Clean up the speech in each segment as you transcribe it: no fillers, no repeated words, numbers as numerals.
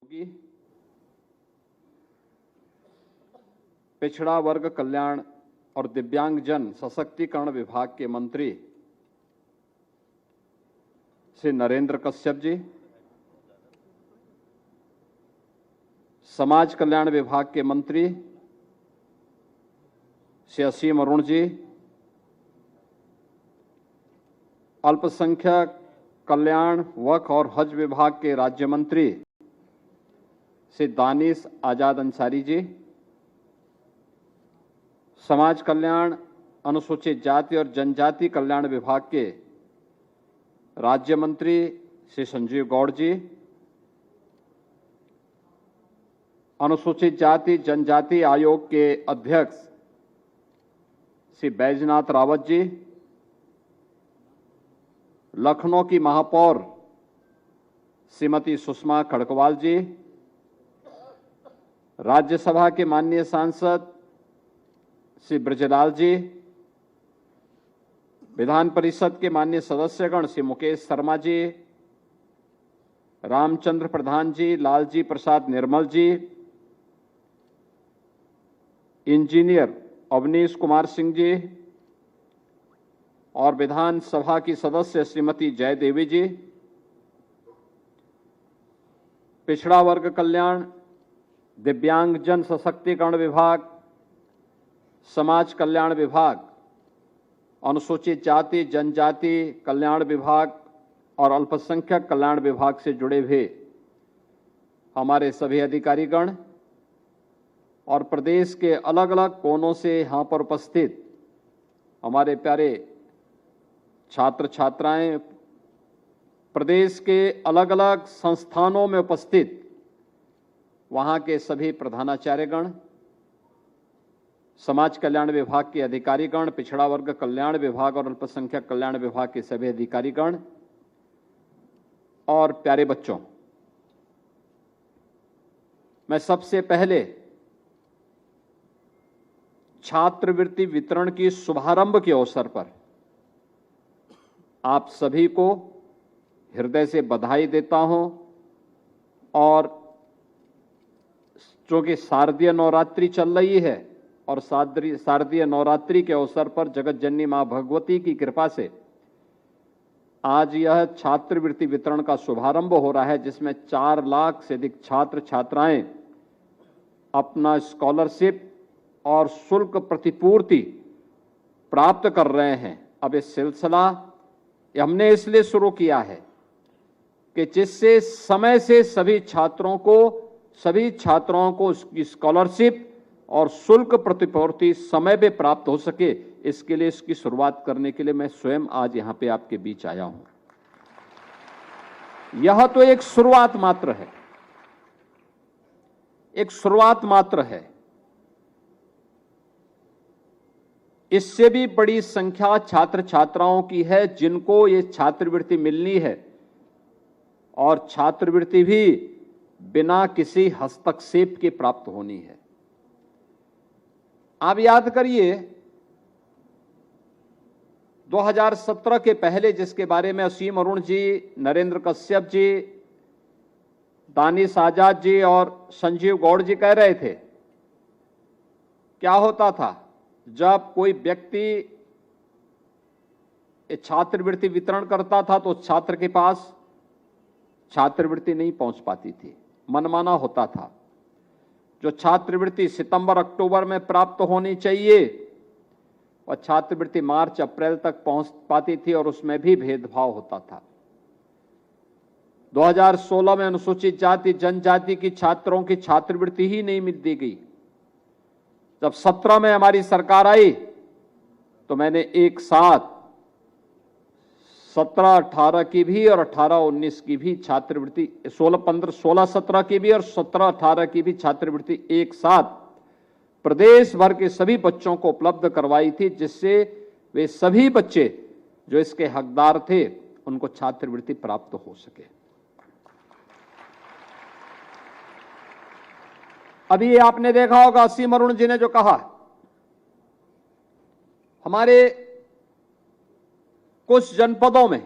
होगी। पिछड़ा वर्ग कल्याण और दिव्यांगजन सशक्तिकरण विभाग के मंत्री श्री नरेंद्र कश्यप जी, समाज कल्याण विभाग के मंत्री श्री असीम अरुण जी, अल्पसंख्यक कल्याण वक्फ और हज विभाग के राज्य मंत्री श्री दानिश आजाद अंसारी जी, समाज कल्याण अनुसूचित जाति और जनजाति कल्याण विभाग के राज्य मंत्री श्री संजीव गौड़ जी, अनुसूचित जाति जनजाति आयोग के अध्यक्ष श्री बैजनाथ रावत जी, लखनऊ की महापौर श्रीमती सुषमा खड़कवाल जी, राज्यसभा के माननीय सांसद श्री ब्रजलाल जी, विधान परिषद के माननीय सदस्यगण श्री मुकेश शर्मा जी, रामचंद्र प्रधान जी, लालजी प्रसाद निर्मल जी, इंजीनियर अवनीश कुमार सिंह जी और विधानसभा की सदस्य श्रीमती जयदेवी जी, पिछड़ा वर्ग कल्याण, दिव्यांगजन सशक्तिकरण विभाग, समाज कल्याण विभाग, अनुसूचित जाति जनजाति कल्याण विभाग और अल्पसंख्यक कल्याण विभाग से जुड़े हुए हमारे सभी अधिकारीगण और प्रदेश के अलग अलग कोनों से यहाँ पर उपस्थित हमारे प्यारे छात्र छात्राएं, प्रदेश के अलग अलग संस्थानों में उपस्थित वहाँ के सभी प्रधानाचार्यगण, समाज कल्याण विभाग के अधिकारीगण, पिछड़ा वर्ग कल्याण विभाग और अल्पसंख्यक कल्याण विभाग के सभी अधिकारीगण और प्यारे बच्चों, मैं सबसे पहले छात्रवृत्ति वितरण की शुभारंभ के अवसर पर आप सभी को हृदय से बधाई देता हूं और चूंकि शारदीय नवरात्रि चल रही है और शारदीय नवरात्रि के अवसर पर जगत जननी मां भगवती की कृपा से आज यह छात्रवृत्ति वितरण का शुभारंभ हो रहा है, जिसमें 4 लाख से अधिक छात्र छात्राएं अपना स्कॉलरशिप और शुल्क प्रतिपूर्ति प्राप्त कर रहे हैं। अब इस सिलसिला हमने इसलिए शुरू किया है कि जिससे समय से सभी छात्रों को उसकी स्कॉलरशिप और शुल्क प्रतिपूर्ति समय पे प्राप्त हो सके, इसके लिए इसकी शुरुआत करने के लिए मैं स्वयं आज यहां पे आपके बीच आया हूं। यह तो एक शुरुआत मात्र है, एक शुरुआत मात्र है। इससे भी बड़ी संख्या छात्र छात्राओं की है जिनको ये छात्रवृत्ति मिलनी है और छात्रवृत्ति भी बिना किसी हस्तक्षेप के प्राप्त होनी है। आप याद करिए 2017 के पहले जिसके बारे में असीम अरुण जी, नरेंद्र कश्यप जी, दानिश आजाद जी और संजीव गौड़ जी कह रहे थे, क्या होता था जब कोई व्यक्ति छात्रवृत्ति वितरण करता था तो छात्र के पास छात्रवृत्ति नहीं पहुंच पाती थी, मनमाना होता था। जो छात्रवृत्ति सितंबर अक्टूबर में प्राप्त होनी चाहिए और छात्रवृत्ति मार्च अप्रैल तक पहुंच पाती थी और उसमें भी भेदभाव होता था। 2016 में अनुसूचित जाति जनजाति की छात्रों की छात्रवृत्ति ही नहीं दी गई। जब 17 में हमारी सरकार आई तो मैंने एक साथ 17-18 की भी और 18-19 की भी छात्रवृत्ति, 16-17 की भी और 17-18 की भी छात्रवृत्ति एक साथ प्रदेश भर के सभी बच्चों को उपलब्ध करवाई थी, जिससे वे सभी बच्चे जो इसके हकदार थे उनको छात्रवृत्ति प्राप्त हो सके। अभी ये आपने देखा होगा असीम अरुण जी ने जो कहा, हमारे कुछ जनपदों में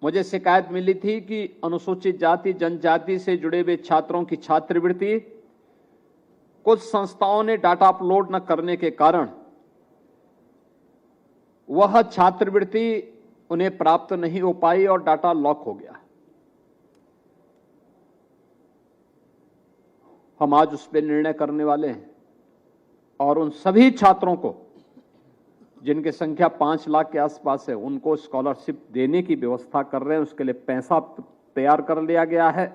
मुझे शिकायत मिली थी कि अनुसूचित जाति जनजाति से जुड़े हुए छात्रों की छात्रवृत्ति कुछ संस्थाओं ने डाटा अपलोड न करने के कारण वह छात्रवृत्ति उन्हें प्राप्त नहीं हो पाई और डाटा लॉक हो गया। हम आज उस पर निर्णय करने वाले हैं और उन सभी छात्रों को जिनकी संख्या 5 लाख के आसपास है उनको स्कॉलरशिप देने की व्यवस्था कर रहे हैं। उसके लिए पैसा तैयार कर लिया गया है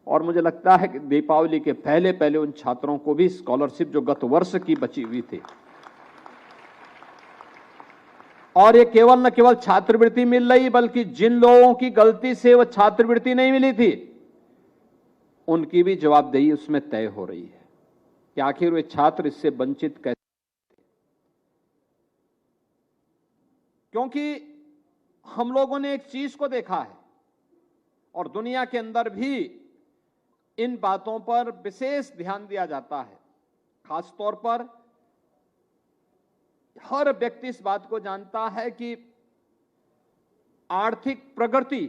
और मुझे लगता है कि दीपावली के पहले पहले उन छात्रों को भी स्कॉलरशिप जो गत वर्ष की बची हुई थी, और ये केवल न केवल छात्रवृत्ति मिल रही बल्कि जिन लोगों की गलती से वह छात्रवृत्ति नहीं मिली थी उनकी भी जवाबदेही उसमें तय हो रही है कि आखिर वे छात्र इससे वंचित कैसे। क्योंकि हम लोगों ने एक चीज को देखा है और दुनिया के अंदर भी इन बातों पर विशेष ध्यान दिया जाता है। खासतौर पर हर व्यक्ति इस बात को जानता है कि आर्थिक प्रगति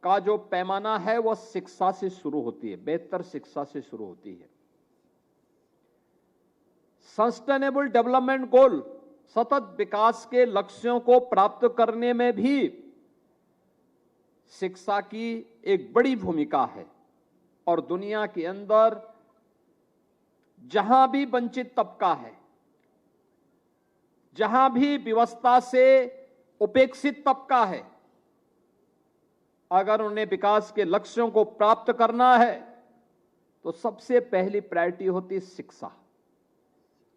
का जो पैमाना है वह शिक्षा से शुरू होती है, बेहतर शिक्षा से शुरू होती है। सस्टेनेबल डेवलपमेंट गोल, सतत विकास के लक्ष्यों को प्राप्त करने में भी शिक्षा की एक बड़ी भूमिका है और दुनिया के अंदर जहां भी वंचित तबका है, जहां भी व्यवस्था से उपेक्षित तबका है, अगर उन्हें विकास के लक्ष्यों को प्राप्त करना है तो सबसे पहली प्रायोरिटी होती है शिक्षा।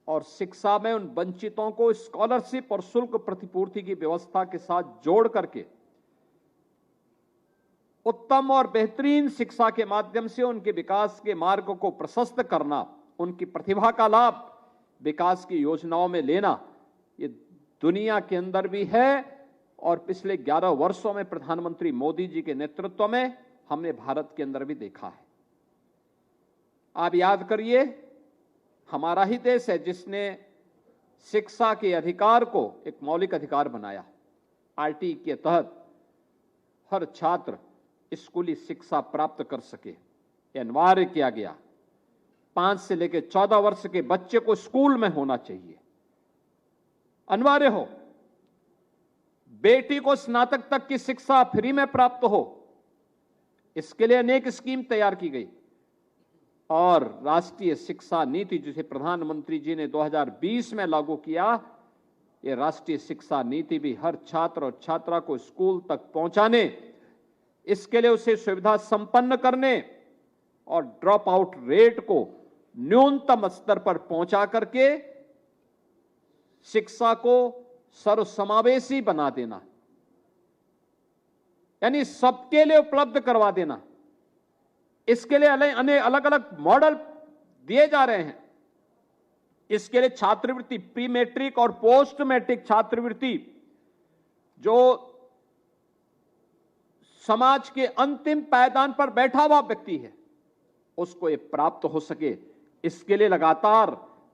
और शिक्षा में उन वंचितों को स्कॉलरशिप और शुल्क प्रतिपूर्ति की व्यवस्था के साथ जोड़ करके उत्तम और बेहतरीन शिक्षा के माध्यम से उनके विकास के मार्ग को प्रशस्त करना, उनकी प्रतिभा का लाभ विकास की योजनाओं में लेना, ये दुनिया के अंदर भी है और पिछले 11 वर्षों में प्रधानमंत्री मोदी जी के नेतृत्व में हमने भारत के अंदर भी देखा है। आप याद करिए, हमारा ही देश है जिसने शिक्षा के अधिकार को एक मौलिक अधिकार बनाया। आरटी के तहत हर छात्र स्कूली शिक्षा प्राप्त कर सके, यह अनिवार्य किया गया। 5 से लेकर 14 वर्ष के बच्चे को स्कूल में होना चाहिए, अनिवार्य हो। बेटी को स्नातक तक की शिक्षा फ्री में प्राप्त हो, इसके लिए अनेक स्कीम तैयार की गई और राष्ट्रीय शिक्षा नीति जिसे प्रधानमंत्री जी ने 2020 में लागू किया, ये राष्ट्रीय शिक्षा नीति भी हर छात्र और छात्रा को स्कूल तक पहुंचाने, इसके लिए उसे सुविधा संपन्न करने और ड्रॉप आउट रेट को न्यूनतम स्तर पर पहुंचा करके शिक्षा को सर्वसमावेशी बना देना, यानी सबके लिए उपलब्ध करवा देना। इसके लिए अलग अलग मॉडल दिए जा रहे हैं। इसके लिए छात्रवृत्ति, प्री मैट्रिक और पोस्ट मैट्रिक छात्रवृत्ति, जो समाज के अंतिम पायदान पर बैठा हुआ व्यक्ति है उसको ये प्राप्त हो सके, इसके लिए लगातार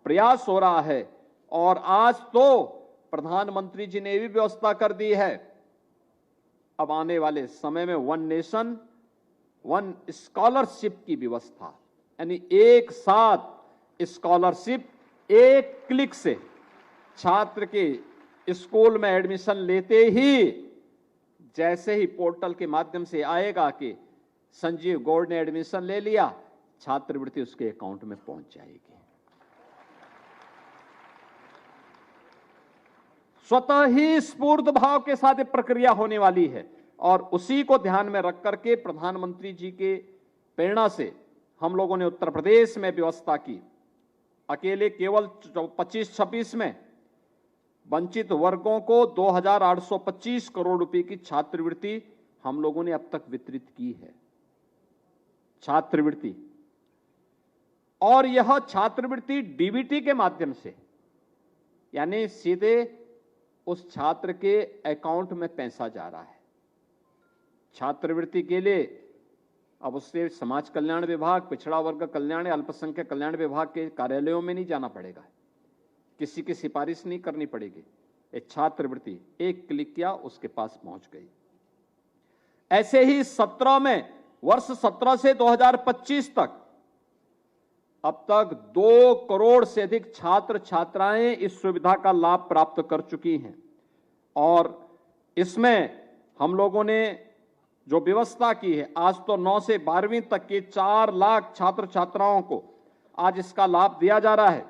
प्रयास हो रहा है। और आज तो प्रधानमंत्री जी ने भी व्यवस्था कर दी है, अब आने वाले समय में 1 नेशन 1 स्कॉलरशिप की व्यवस्था, यानी एक साथ स्कॉलरशिप एक क्लिक से छात्र के स्कूल में एडमिशन लेते ही, जैसे ही पोर्टल के माध्यम से आएगा कि संजीव गौड़ ने एडमिशन ले लिया, छात्रवृत्ति उसके अकाउंट में पहुंच जाएगी। स्वतः ही स्फूर्त भाव के साथ ये प्रक्रिया होने वाली है और उसी को ध्यान में रख करके प्रधानमंत्री जी के प्रेरणा से हम लोगों ने उत्तर प्रदेश में व्यवस्था की। अकेले केवल 25-26 में वंचित वर्गों को 2,825 करोड़ रुपए की छात्रवृत्ति हम लोगों ने अब तक वितरित की है। छात्रवृत्ति, और यह छात्रवृत्ति डीबीटी के माध्यम से, यानी सीधे उस छात्र के अकाउंट में पैसा जा रहा है। छात्रवृत्ति के लिए अब उससे समाज कल्याण विभाग, पिछड़ा वर्ग कल्याण, अल्पसंख्यक कल्याण विभाग के कार्यालयों में नहीं जाना पड़ेगा, किसी की सिफारिश नहीं करनी पड़ेगी। एक छात्रवृत्ति एक क्लिक किया उसके पास पहुंच गई। ऐसे ही 17 में, वर्ष 17 से 2025 तक अब तक 2 करोड़ से अधिक छात्र छात्राएं इस सुविधा का लाभ प्राप्त कर चुकी हैं। और इसमें हम लोगों ने जो व्यवस्था की है, आज तो 9 से 12वीं तक के 4 लाख छात्र छात्राओं को आज इसका लाभ दिया जा रहा है,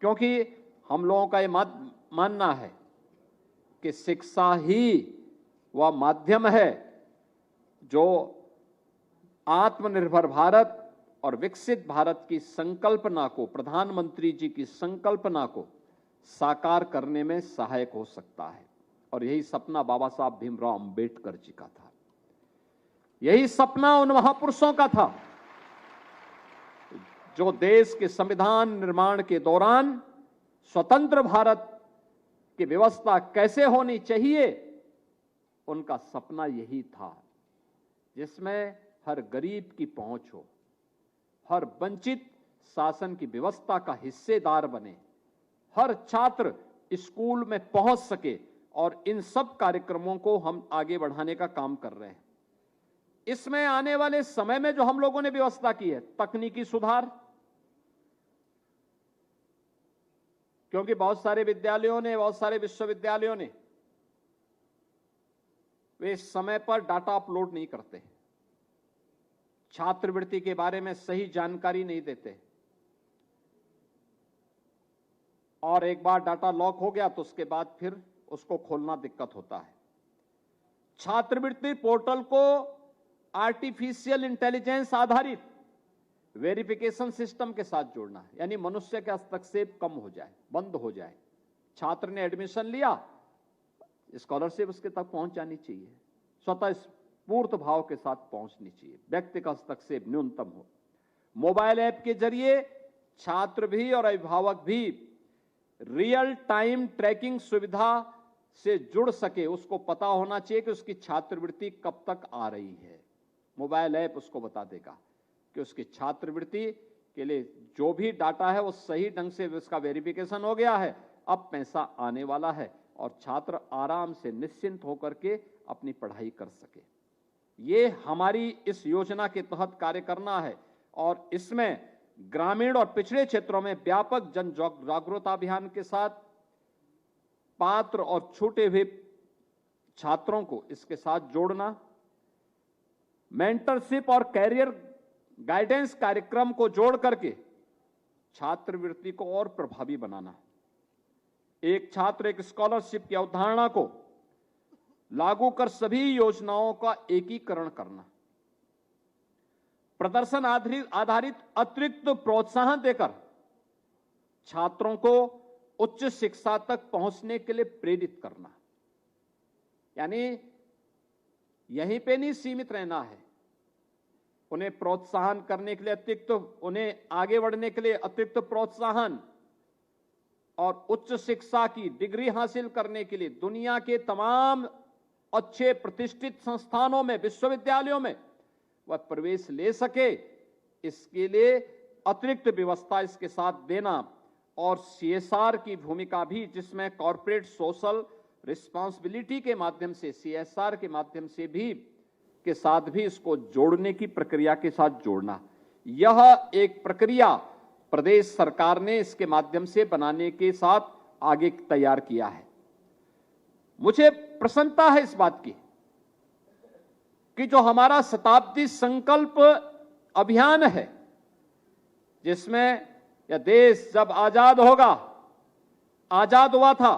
क्योंकि हम लोगों का ये मानना है कि शिक्षा ही वह माध्यम है जो आत्मनिर्भर भारत और विकसित भारत की संकल्पना को, प्रधानमंत्री जी की संकल्पना को साकार करने में सहायक हो सकता है। और यही सपना बाबा साहब भीमराव अंबेडकर जी का था, यही सपना उन महापुरुषों का था जो देश के संविधान निर्माण के दौरान स्वतंत्र भारत की व्यवस्था कैसे होनी चाहिए, उनका सपना यही था, जिसमें हर गरीब की पहुंच हो, हर वंचित शासन की व्यवस्था का हिस्सेदार बने, हर छात्र स्कूल में पहुंच सके। और इन सब कार्यक्रमों को हम आगे बढ़ाने का काम कर रहे हैं। इसमें आने वाले समय में जो हम लोगों ने व्यवस्था की है, तकनीकी सुधार, क्योंकि बहुत सारे विद्यालयों ने, बहुत सारे विश्वविद्यालयों ने वे समय पर डाटा अपलोड नहीं करते, छात्रवृत्ति के बारे में सही जानकारी नहीं देते, और एक बार डाटा लॉक हो गया तो उसके बाद फिर उसको खोलना दिक्कत होता है। छात्रवृत्ति पोर्टल को आर्टिफिशियल इंटेलिजेंस आधारित वेरिफिकेशन सिस्टम के साथ जोड़ना है, यानी मनुष्य का हस्तक्षेप कम हो जाए, बंद हो जाए। छात्र ने एडमिशन लिया, स्कॉलरशिप उसके तक पहुंच जानी चाहिए, स्वतः स्फूर्त भाव के साथ पहुंचनी चाहिए, व्यक्ति का हस्तक्षेप न्यूनतम हो। मोबाइल ऐप के जरिए छात्र भी और अभिभावक भी रियल टाइम ट्रैकिंग सुविधा से जुड़ सके, उसको पता होना चाहिए कि उसकी छात्रवृत्ति कब तक आ रही है। मोबाइल ऐप उसको बता देगा कि उसकी छात्रवृत्ति के लिए जो भी डाटा है वो सही ढंग से उसका वेरिफिकेशन हो गया है, अब पैसा आने वाला है और छात्र आराम से निश्चिंत होकर के अपनी पढ़ाई कर सके। ये हमारी इस योजना के तहत कार्य करना है और इसमें ग्रामीण और पिछड़े क्षेत्रों में व्यापक जन जागरूकता अभियान के साथ पात्र और छूटे हुए छात्रों को इसके साथ जोड़ना, मेंटरशिप और कैरियर गाइडेंस कार्यक्रम को जोड़ करके छात्रवृत्ति को और प्रभावी बनाना, एक छात्र एक स्कॉलरशिप की अवधारणा को लागू कर सभी योजनाओं का एकीकरण करना, प्रदर्शन आधारित अतिरिक्त प्रोत्साहन देकर छात्रों को उच्च शिक्षा तक पहुंचने के लिए प्रेरित करना, यानी यहीं पे नहीं सीमित रहना है, उन्हें प्रोत्साहन करने के लिए अतिरिक्त, उन्हें आगे बढ़ने के लिए अतिरिक्त प्रोत्साहन और उच्च शिक्षा की डिग्री हासिल करने के लिए दुनिया के तमाम अच्छे प्रतिष्ठित संस्थानों में, विश्वविद्यालयों में वह प्रवेश ले सके, इसके लिए अतिरिक्त व्यवस्था इसके साथ देना और सीएसआर की भूमिका भी, जिसमें कॉर्पोरेट सोशल रिस्पांसिबिलिटी के माध्यम से, सीएसआर के माध्यम से भी के साथ भी इसको जोड़ने की प्रक्रिया के साथ जोड़ना। यह एक प्रक्रिया प्रदेश सरकार ने इसके माध्यम से बनाने के साथ आगे तैयार किया है। मुझे प्रसन्नता है इस बात की कि जो हमारा शताब्दी संकल्प अभियान है, जिसमें यह देश जब आजाद होगा, आजाद हुआ था,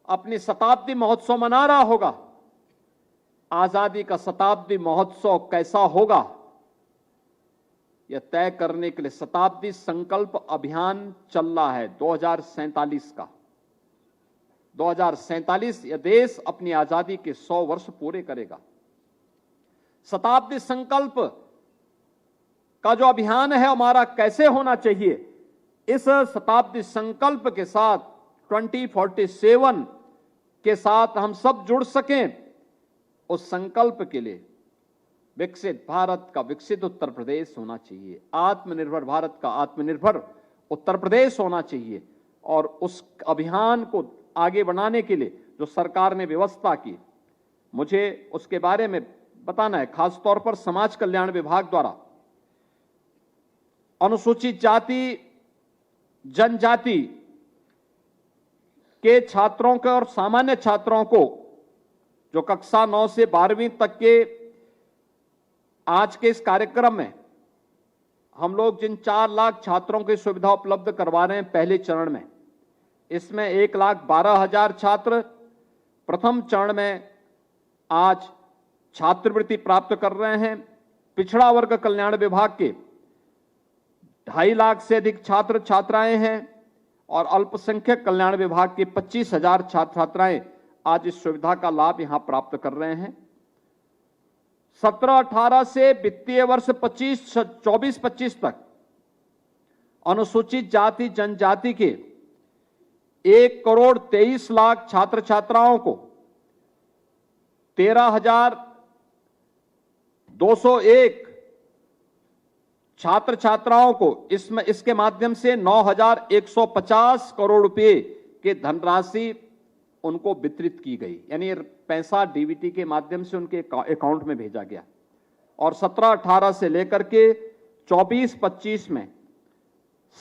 अपनी शताब्दी महोत्सव मना रहा होगा, आजादी का शताब्दी महोत्सव कैसा होगा यह तय करने के लिए शताब्दी संकल्प अभियान चल रहा है 2047 का। 2047 यह देश अपनी आजादी के 100 वर्ष पूरे करेगा। शताब्दी संकल्प का जो अभियान है हमारा कैसे होना चाहिए, इस शताब्दी संकल्प के साथ 2047 के साथ हम सब जुड़ सकें, उस संकल्प के लिए विकसित भारत का विकसित उत्तर प्रदेश होना चाहिए, आत्मनिर्भर भारत का आत्मनिर्भर उत्तर प्रदेश होना चाहिए। और उस अभियान को आगे बढ़ाने के लिए जो सरकार ने व्यवस्था की, मुझे उसके बारे में बताना है, खासतौर पर समाज कल्याण विभाग द्वारा अनुसूचित जाति जनजाति के छात्रों के और सामान्य छात्रों को जो कक्षा 9 से 12वीं तक के आज के इस कार्यक्रम में हम लोग जिन 4 लाख छात्रों की सुविधा उपलब्ध करवा रहे हैं पहले चरण में, इसमें 1,12,000 छात्र प्रथम चरण में आज छात्रवृत्ति प्राप्त कर रहे हैं। पिछड़ा वर्ग कल्याण विभाग के 2.5 लाख से अधिक छात्र छात्राएं हैं और अल्पसंख्यक कल्याण विभाग के 25,000 छात्र छात्राएं आज इस सुविधा का लाभ यहां प्राप्त कर रहे हैं। 17-18 से वित्तीय वर्ष 24-25 तक अनुसूचित जाति जनजाति के 1,23,00,000 छात्र छात्राओं को 13,201 छात्र छात्राओं को इसके माध्यम से 9,150 करोड़ रुपए के धनराशि उनको वितरित की गई, यानी पैसा डीबीटी के माध्यम से उनके अकाउंट में भेजा गया। और 17-18 से लेकर के 24-25 में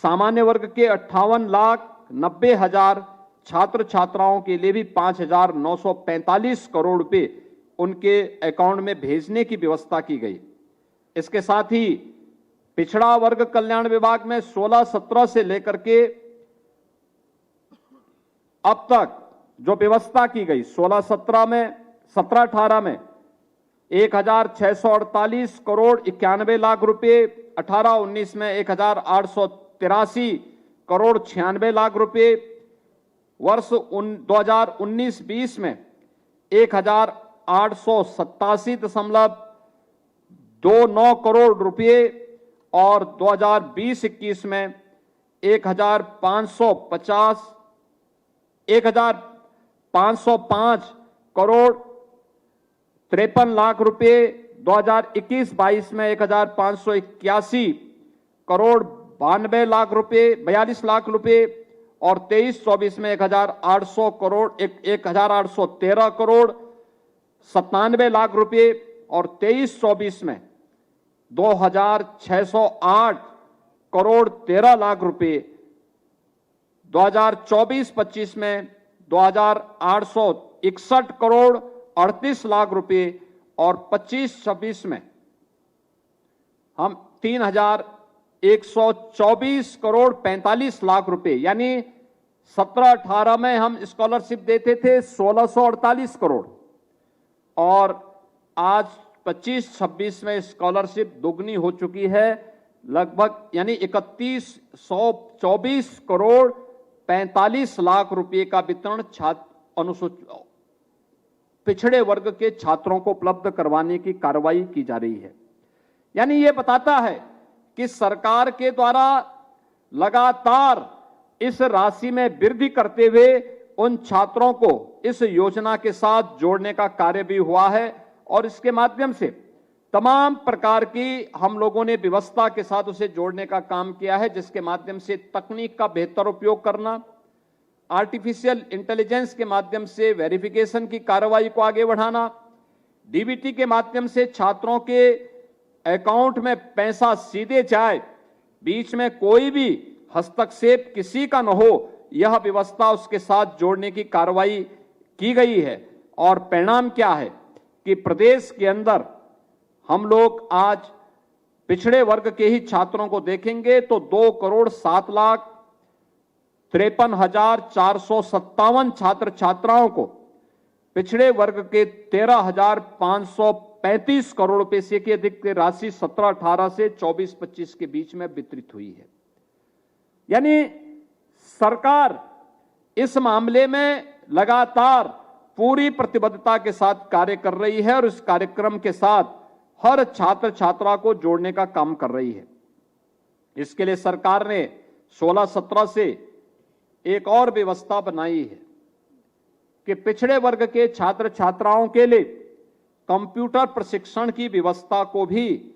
सामान्य वर्ग के 58,90,000 छात्र छात्राओं के लिए भी 5,945 करोड़ रुपए उनके अकाउंट में भेजने की व्यवस्था की गई। इसके साथ ही पिछड़ा वर्ग कल्याण विभाग में 16-17 से लेकर के अब तक जो व्यवस्था की गई, 16-17 में 17-18 में 1,648 करोड़ 91 लाख रुपए, 18-19 में 1,883 करोड़ 96 लाख रुपए, वर्ष 2019-20 में 1,887.29 करोड़ रुपए और 2020-21 में 1,505 करोड़ 53 लाख रुपए, 2021-22 में 1,581 करोड़ 92 लाख रुपए 42 लाख रुपए और 23-24 में 1,800 करोड़ 1,813 करोड़ 97 लाख रुपए और 23-24 में 2,608 करोड़ 13 लाख रुपए, 2024-25 में 2,861 करोड़ 38 लाख रुपए और 25-26 में हम 3,124 करोड़ 45 लाख रुपए, यानी 17-18 में हम स्कॉलरशिप देते थे 1,648 करोड़ और आज 25-26 में स्कॉलरशिप दोगुनी हो चुकी है, लगभग यानी 3,124 करोड़ 45 लाख रुपए का वितरण अनुसूचित पिछड़े वर्ग के छात्रों को उपलब्ध करवाने की कार्रवाई की जा रही है। यानी यह बताता है कि सरकार के द्वारा लगातार इस राशि में वृद्धि करते हुए उन छात्रों को इस योजना के साथ जोड़ने का कार्य भी हुआ है और इसके माध्यम से तमाम प्रकार की हम लोगों ने व्यवस्था के साथ उसे जोड़ने का काम किया है, जिसके माध्यम से तकनीक का बेहतर उपयोग करना, आर्टिफिशियल इंटेलिजेंस के माध्यम से वेरिफिकेशन की कार्रवाई को आगे बढ़ाना, डीबीटी के माध्यम से छात्रों के अकाउंट में पैसा सीधे जाए, बीच में कोई भी हस्तक्षेप किसी का न हो, यह व्यवस्था उसके साथ जोड़ने की कार्रवाई की गई है। और परिणाम क्या है कि प्रदेश के अंदर हम लोग आज पिछड़े वर्ग के ही छात्रों को देखेंगे तो 2,07,53,457 छात्र छात्राओं को पिछड़े वर्ग के 13,535 करोड़ रुपए से की अधिक की राशि 17-18 से 24-25 के बीच में वितरित हुई है। यानी सरकार इस मामले में लगातार पूरी प्रतिबद्धता के साथ कार्य कर रही है और इस कार्यक्रम के साथ हर छात्र छात्रा को जोड़ने का काम कर रही है। इसके लिए सरकार ने 16-17 से एक और व्यवस्था बनाई है कि पिछड़े वर्ग के छात्र छात्राओं के लिए कंप्यूटर प्रशिक्षण की व्यवस्था को भी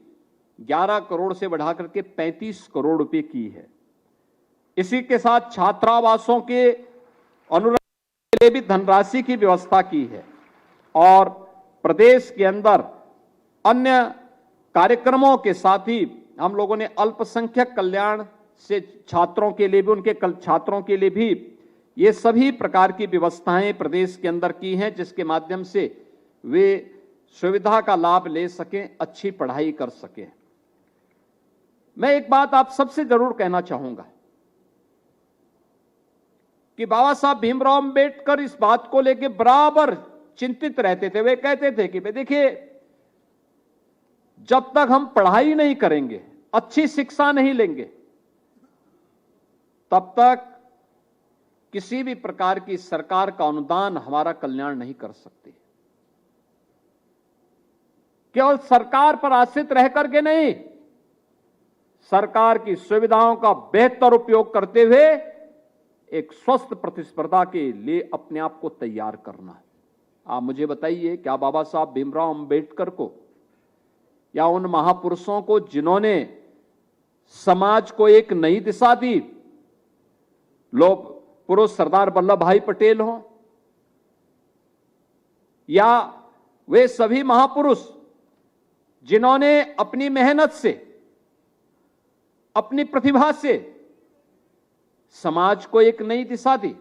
11 करोड़ से बढ़ाकर के 35 करोड़ रुपए की है। इसी के साथ छात्रावासों के अनुरक्षण के लिए भी धनराशि की व्यवस्था की है और प्रदेश के अंदर अन्य कार्यक्रमों के साथ ही हम लोगों ने अल्पसंख्यक कल्याण से छात्रों के लिए भी, उनके छात्रों के लिए भी ये सभी प्रकार की व्यवस्थाएं प्रदेश के अंदर की हैं, जिसके माध्यम से वे सुविधा का लाभ ले सकें, अच्छी पढ़ाई कर सकें। मैं एक बात आप सबसे जरूर कहना चाहूंगा कि बाबा साहब भीमराव अंबेडकर इस बात को लेकर बराबर चिंतित रहते थे। वे कहते थे कि देखिए, जब तक हम पढ़ाई नहीं करेंगे, अच्छी शिक्षा नहीं लेंगे, तब तक किसी भी प्रकार की सरकार का अनुदान हमारा कल्याण नहीं कर सकती। केवल सरकार पर आश्रित रह करके नहीं, सरकार की सुविधाओं का बेहतर उपयोग करते हुए एक स्वस्थ प्रतिस्पर्धा के लिए अपने आप को तैयार करना। आप मुझे बताइए, क्या बाबा साहब भीमराव अंबेडकर को या उन महापुरुषों को जिन्होंने समाज को एक नई दिशा दी, लोग पुरुष सरदार वल्लभ भाई पटेल हों या वे सभी महापुरुष जिन्होंने अपनी मेहनत से, अपनी प्रतिभा से समाज को एक नई दिशा दी,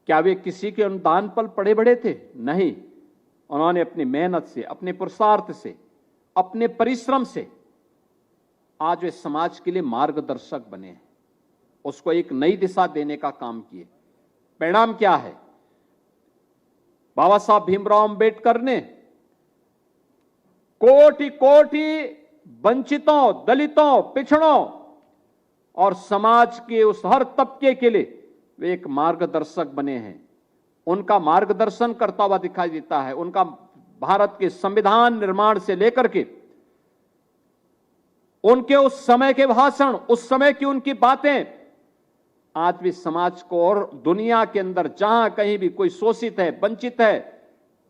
क्या वे किसी के अनुदान पर पड़े बढ़े थे? नहीं, उन्होंने अपनी मेहनत से, अपने पुरुषार्थ से, अपने परिश्रम से आज वे समाज के लिए मार्गदर्शक बने हैं, उसको एक नई दिशा देने का काम किए। परिणाम क्या है? बाबा साहब भीमराव अंबेडकर ने कोटि कोटि वंचितों, दलितों, पिछड़ों और समाज के उस हर तबके के लिए वे एक मार्गदर्शक बने हैं। उनका मार्गदर्शन करता हुआ दिखाई देता है। उनका भारत के संविधान निर्माण से लेकर के उनके उस समय के भाषण, उस समय की उनकी बातें आज भी समाज को और दुनिया के अंदर जहां कहीं भी कोई शोषित है, वंचित है,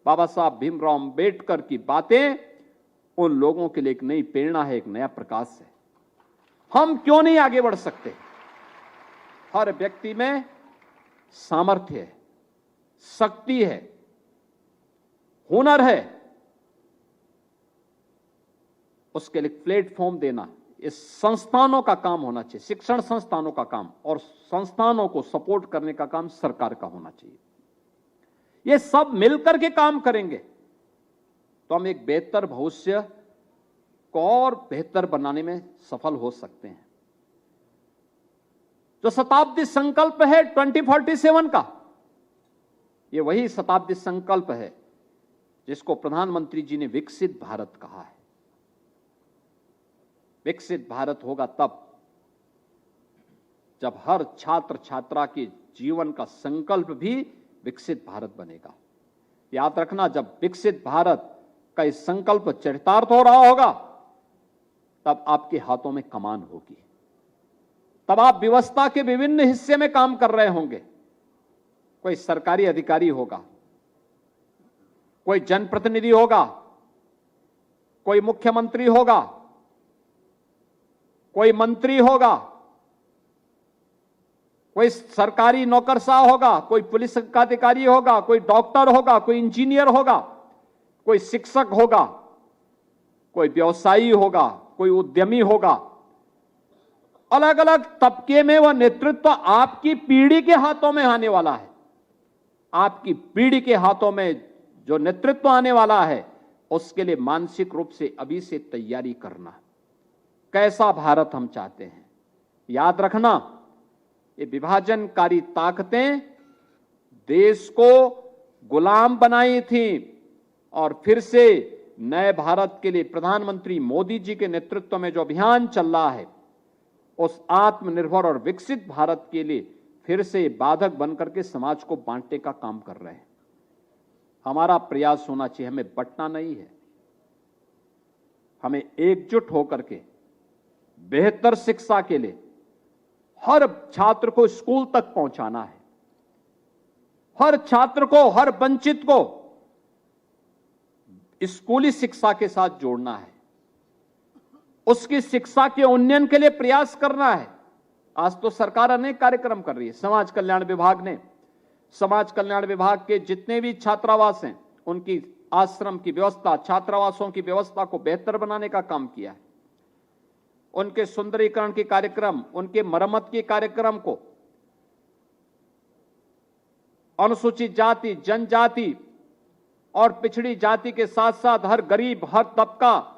बाबा साहब भीमराव अंबेडकर की बातें उन लोगों के लिए एक नई प्रेरणा है, एक नया प्रकाश है। हम क्यों नहीं आगे बढ़ सकते? हर व्यक्ति में सामर्थ्य है, शक्ति है, हुनर है, उसके लिए प्लेटफॉर्म देना इस संस्थानों का काम होना चाहिए, शिक्षण संस्थानों का काम, और संस्थानों को सपोर्ट करने का काम सरकार का होना चाहिए। ये सब मिलकर के काम करेंगे तो हम एक बेहतर भविष्य को और बेहतर बनाने में सफल हो सकते हैं। जो शताब्दी संकल्प है 2047 का, ये वही शताब्दी संकल्प है जिसको प्रधानमंत्री जी ने विकसित भारत कहा है। विकसित भारत होगा तब जब हर छात्र छात्रा के जीवन का संकल्प भी विकसित भारत बनेगा। याद रखना, जब विकसित भारत का इस संकल्प चरितार्थ हो रहा होगा तब आपके हाथों में कमान होगी, तब आप व्यवस्था के विभिन्न हिस्से में काम कर रहे होंगे। कोई सरकारी अधिकारी होगा, कोई जनप्रतिनिधि होगा, कोई मुख्यमंत्री होगा, कोई मंत्री होगा, कोई सरकारी नौकरशाह होगा, कोई पुलिस का अधिकारी होगा, कोई डॉक्टर होगा, कोई इंजीनियर होगा, कोई शिक्षक होगा, कोई व्यवसायी होगा, कोई उद्यमी होगा। अलग अलग तबके में वह नेतृत्व आपकी पीढ़ी के हाथों में आने वाला है। आपकी पीढ़ी के हाथों में जो नेतृत्व आने वाला है, उसके लिए मानसिक रूप से अभी से तैयारी करना। कैसा भारत हम चाहते हैं? याद रखना, ये विभाजनकारी ताकतें देश को गुलाम बनाई थी और फिर से नए भारत के लिए प्रधानमंत्री मोदी जी के नेतृत्व में जो अभियान चल रहा है, उस आत्मनिर्भर और विकसित भारत के लिए फिर से बाधक बनकर के समाज को बांटने का काम कर रहे हैं। हमारा प्रयास होना चाहिए, हमें बंटना नहीं है, हमें एकजुट होकर के बेहतर शिक्षा के लिए हर छात्र को स्कूल तक पहुंचाना है। हर छात्र को, हर वंचित को स्कूली शिक्षा के साथ जोड़ना है, उसकी शिक्षा के उन्नयन के लिए प्रयास करना है। आज तो सरकार अनेक कार्यक्रम कर रही है। समाज कल्याण विभाग ने, समाज कल्याण विभाग के जितने भी छात्रावास हैं, उनकी आश्रम की व्यवस्था, छात्रावासों की व्यवस्था को बेहतर बनाने का काम किया है। उनके सुंदरीकरण के कार्यक्रम, उनके मरम्मत के कार्यक्रम को अनुसूचित जाति, जनजाति और पिछड़ी जाति के साथ साथ हर गरीब, हर तबका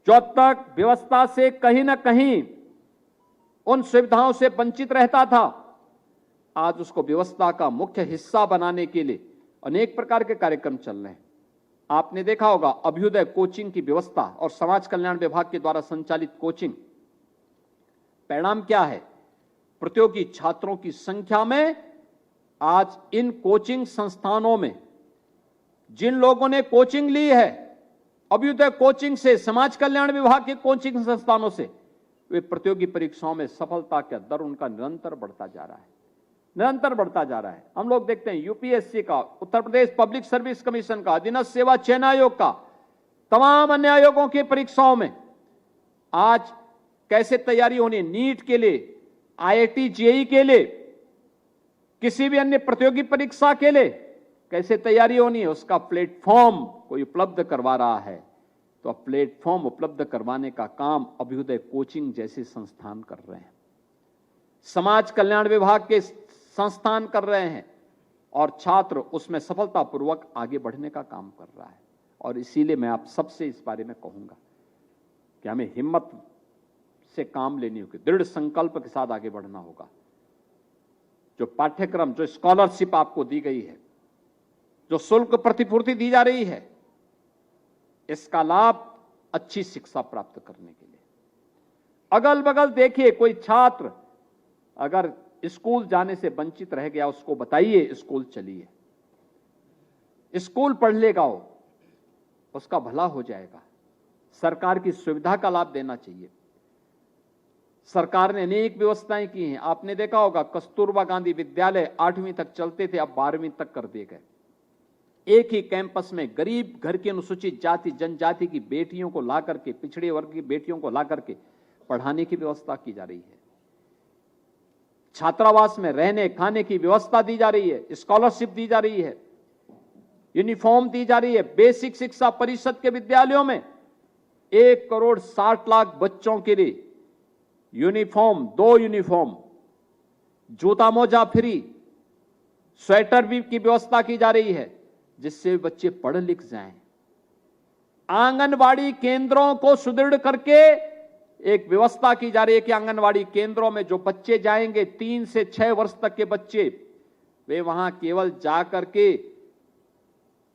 जो अब तक व्यवस्था से कहीं ना कहीं उन सुविधाओं से वंचित रहता था, आज उसको व्यवस्था का मुख्य हिस्सा बनाने के लिए अनेक प्रकार के कार्यक्रम चल रहे हैं। आपने देखा होगा अभ्युदय कोचिंग की व्यवस्था और समाज कल्याण विभाग के द्वारा संचालित कोचिंग, परिणाम क्या है? प्रतियोगी छात्रों की संख्या में आज इन कोचिंग संस्थानों में जिन लोगों ने कोचिंग ली है, अभ्युदय कोचिंग से, समाज कल्याण विभाग के कोचिंग संस्थानों से, वे प्रतियोगी परीक्षाओं में सफलता का दर उनका निरंतर बढ़ता जा रहा है, निरंतर बढ़ता जा रहा है। हम लोग देखते हैं यूपीएससी का, Uttar Pradesh public service commission का, अधीनस्थ सेवा चयन आयोग का, तमाम अन्य आयोगों की परीक्षाओं में आज कैसे तैयारी होनी, नीट के लिए, आईआईटी जेईई के लिए, किसी भी अन्य प्रतियोगी परीक्षा के लिए कैसे तैयारी होनी है, उसका प्लेटफॉर्म कोई उपलब्ध करवा रहा है। तो अब प्लेटफॉर्म उपलब्ध करवाने का काम अभ्युदय कोचिंग जैसे संस्थान कर रहे हैं, समाज कल्याण विभाग के संस्थान कर रहे हैं, और छात्र उसमें सफलतापूर्वक आगे बढ़ने का काम कर रहा है। और इसीलिए मैं आप सबसे इस बारे में कहूंगा कि हमें हिम्मत से काम लेनी होगी, दृढ़ संकल्प के साथ आगे बढ़ना होगा। जो पाठ्यक्रम, जो स्कॉलरशिप आपको दी गई है, जो शुल्क प्रतिपूर्ति दी जा रही है, इसका लाभ अच्छी शिक्षा प्राप्त करने के लिए। अगल बगल देखिए, कोई छात्र अगर स्कूल जाने से वंचित रह गया, उसको बताइए स्कूल चलिए, स्कूल पढ़ लेगा, उसका भला हो जाएगा। सरकार की सुविधा का लाभ देना चाहिए। सरकार ने अनेक व्यवस्थाएं की हैं। आपने देखा होगा कस्तूरबा गांधी विद्यालय 8वीं तक चलते थे, अब 12वीं तक कर दिए गए। एक ही कैंपस में गरीब घर की अनुसूचित जाति, जनजाति की बेटियों को ला करके, पिछड़े वर्ग की बेटियों को ला करके पढ़ाने की व्यवस्था की जा रही है। छात्रावास में रहने खाने की व्यवस्था दी जा रही है, स्कॉलरशिप दी जा रही है, यूनिफॉर्म दी जा रही है। बेसिक शिक्षा परिषद के विद्यालयों में 1,60,00,000 बच्चों के लिए यूनिफॉर्म, 2 यूनिफॉर्म, जूता मोजा फ्री, स्वेटर भी की व्यवस्था की जा रही है, जिससे बच्चे पढ़ लिख जाएं। आंगनवाड़ी केंद्रों को सुदृढ़ करके एक व्यवस्था की जा रही है कि आंगनवाड़ी केंद्रों में जो बच्चे जाएंगे, 3 से 6 वर्ष तक के बच्चे, वे वहां केवल जा करके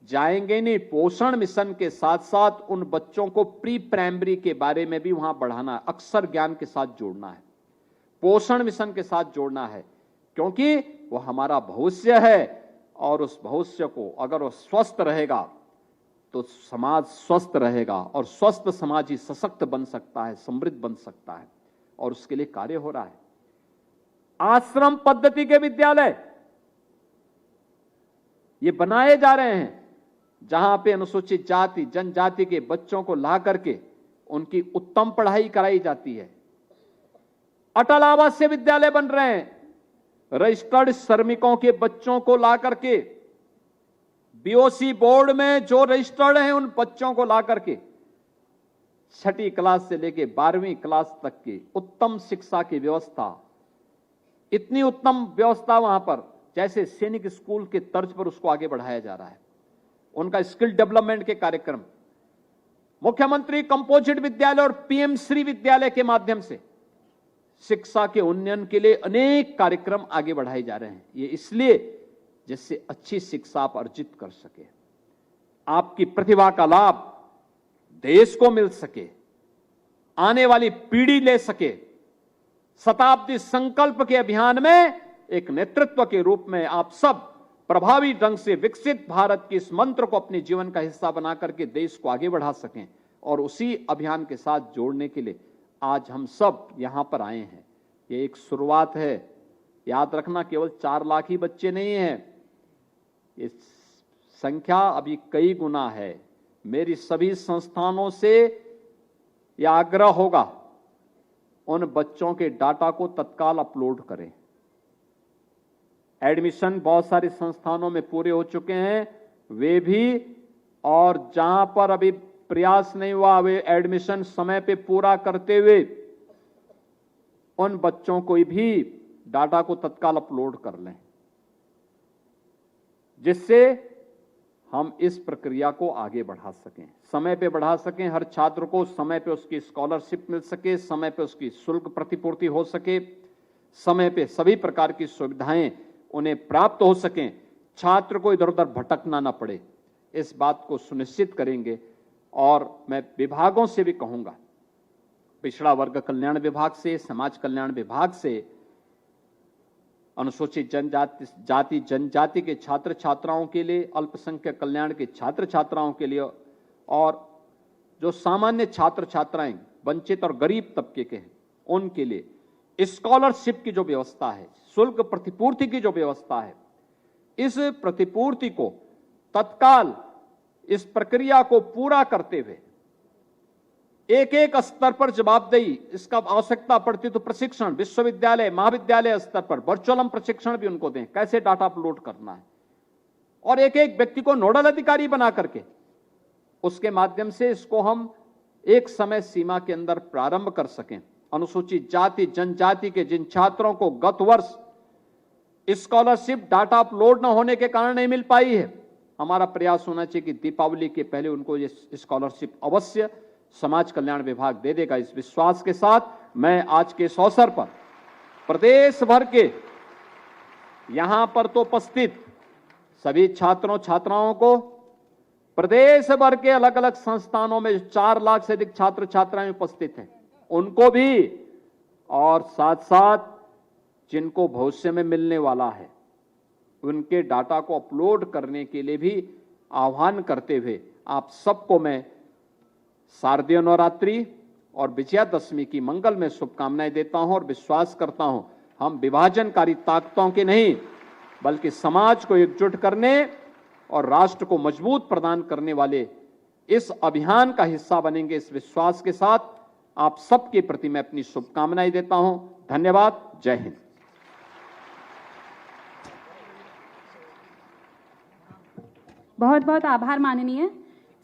जाएंगे नहीं, पोषण मिशन के साथ साथ उन बच्चों को प्री प्राइमरी के बारे में भी वहां बढ़ाना है, अक्षर ज्ञान के साथ जोड़ना है, पोषण मिशन के साथ जोड़ना है, क्योंकि वो हमारा भविष्य है। और उस भविष्य को अगर वो स्वस्थ रहेगा तो समाज स्वस्थ रहेगा, और स्वस्थ समाज ही सशक्त बन सकता है, समृद्ध बन सकता है, और उसके लिए कार्य हो रहा है। आश्रम पद्धति के विद्यालय ये बनाए जा रहे हैं, जहां पे अनुसूचित जाति, जनजाति के बच्चों को ला करके उनकी उत्तम पढ़ाई कराई जाती है। अटल आवासीय विद्यालय बन रहे हैं, रजिस्टर्ड श्रमिकों के बच्चों को ला करके, बीओसी बोर्ड में जो रजिस्टर्ड हैं उन बच्चों को ला करके 6ठी क्लास से लेके 12वीं क्लास तक की उत्तम शिक्षा की व्यवस्था, इतनी उत्तम व्यवस्था वहां पर, जैसे सैनिक स्कूल के तर्ज पर उसको आगे बढ़ाया जा रहा है। उनका स्किल डेवलपमेंट के कार्यक्रम, मुख्यमंत्री कंपोजिट विद्यालय और पीएम श्री विद्यालय के माध्यम से शिक्षा के उन्नयन के लिए अनेक कार्यक्रम आगे बढ़ाए जा रहे हैं। ये इसलिए जिससे अच्छी शिक्षा आप अर्जित कर सके, आपकी प्रतिभा का लाभ देश को मिल सके, आने वाली पीढ़ी ले सके। शताब्दी संकल्प के अभियान में एक नेतृत्व के रूप में आप सब प्रभावी ढंग से विकसित भारत के इस मंत्र को अपने जीवन का हिस्सा बना करके देश को आगे बढ़ा सकें, और उसी अभियान के साथ जोड़ने के लिए आज हम सब यहां पर आए हैं। ये एक शुरुआत है। याद रखना, केवल 4 लाख ही बच्चे नहीं हैं, ये संख्या अभी कई गुना है। मेरी सभी संस्थानों से यह आग्रह होगा, उन बच्चों के डाटा को तत्काल अपलोड करें। एडमिशन बहुत सारे संस्थानों में पूरे हो चुके हैं, वे भी, और जहां पर अभी प्रयास नहीं हुआ वे एडमिशन समय पे पूरा करते हुए उन बच्चों को भी डाटा को तत्काल अपलोड कर लें, जिससे हम इस प्रक्रिया को आगे बढ़ा सकें, समय पे बढ़ा सकें, हर छात्र को समय पे उसकी स्कॉलरशिप मिल सके, समय पे उसकी शुल्क प्रतिपूर्ति हो सके, समय पे सभी प्रकार की सुविधाएं उन्हें प्राप्त हो सकें, छात्र को इधर उधर भटकना ना पड़े, इस बात को सुनिश्चित करेंगे। और मैं विभागों से भी कहूंगा, पिछड़ा वर्ग कल्याण विभाग से, समाज कल्याण विभाग से, अनुसूचित जाति जनजाति के छात्र छात्राओं के लिए, अल्पसंख्यक कल्याण के छात्र छात्राओं के लिए, और जो सामान्य छात्र छात्राएं वंचित और गरीब तबके के हैं उनके लिए स्कॉलरशिप की जो व्यवस्था है, शुल्क प्रतिपूर्ति की जो व्यवस्था है, इस प्रतिपूर्ति को तत्काल इस प्रक्रिया को पूरा करते हुए एक एक स्तर पर जवाबदेही, इसका आवश्यकता पड़ती तो प्रशिक्षण विश्वविद्यालय महाविद्यालय स्तर पर वर्चुअल हम प्रशिक्षण भी उनको दें, कैसे डाटा अपलोड करना है, और एक एक व्यक्ति को नोडल अधिकारी बना करके उसके माध्यम से इसको हम एक समय सीमा के अंदर प्रारंभ कर सकें। अनुसूचित जाति जनजाति के जिन छात्रों को गत वर्ष स्कॉलरशिप डाटा अपलोड न होने के कारण नहीं मिल पाई है, हमारा प्रयास होना चाहिए कि दीपावली के पहले उनको ये स्कॉलरशिप अवश्य समाज कल्याण विभाग दे देगा। इस विश्वास के साथ मैं आज के इस अवसर पर प्रदेश भर के यहां पर तो उपस्थित सभी छात्रों छात्राओं को, प्रदेश भर के अलग अलग संस्थानों में 4 लाख से अधिक छात्र छात्राएं उपस्थित हैं उनको भी, और साथ साथ जिनको भविष्य में मिलने वाला है उनके डाटा को अपलोड करने के लिए भी आह्वान करते हुए आप सबको मैं शारदीय नवरात्रि और विजयादशमी की मंगल में शुभकामनाएं देता हूं और विश्वास करता हूं हम विभाजनकारी ताकतों के नहीं बल्कि समाज को एकजुट करने और राष्ट्र को मजबूत प्रदान करने वाले इस अभियान का हिस्सा बनेंगे। इस विश्वास के साथ आप सबके प्रति मैं अपनी शुभकामनाएं देता हूं। धन्यवाद। जय हिंद। बहुत बहुत आभार माननीय।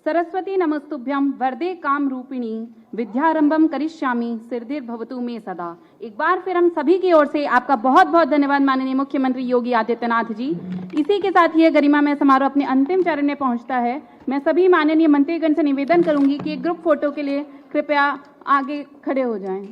सरस्वती नमस्तुभ्यं वरदे काम रूपिणी विद्यारंभम करिष्यामि सिद्धिर्भवतु मे सदा। एक बार फिर हम सभी की ओर से आपका बहुत बहुत धन्यवाद माननीय मुख्यमंत्री योगी आदित्यनाथ जी। इसी के साथ ये गरिमा में समारोह अपने अंतिम चरण में पहुंचता है। मैं सभी माननीय मंत्रीगण से निवेदन करूंगी कि एक ग्रुप फोटो के लिए कृपया आगे खड़े हो जाएं।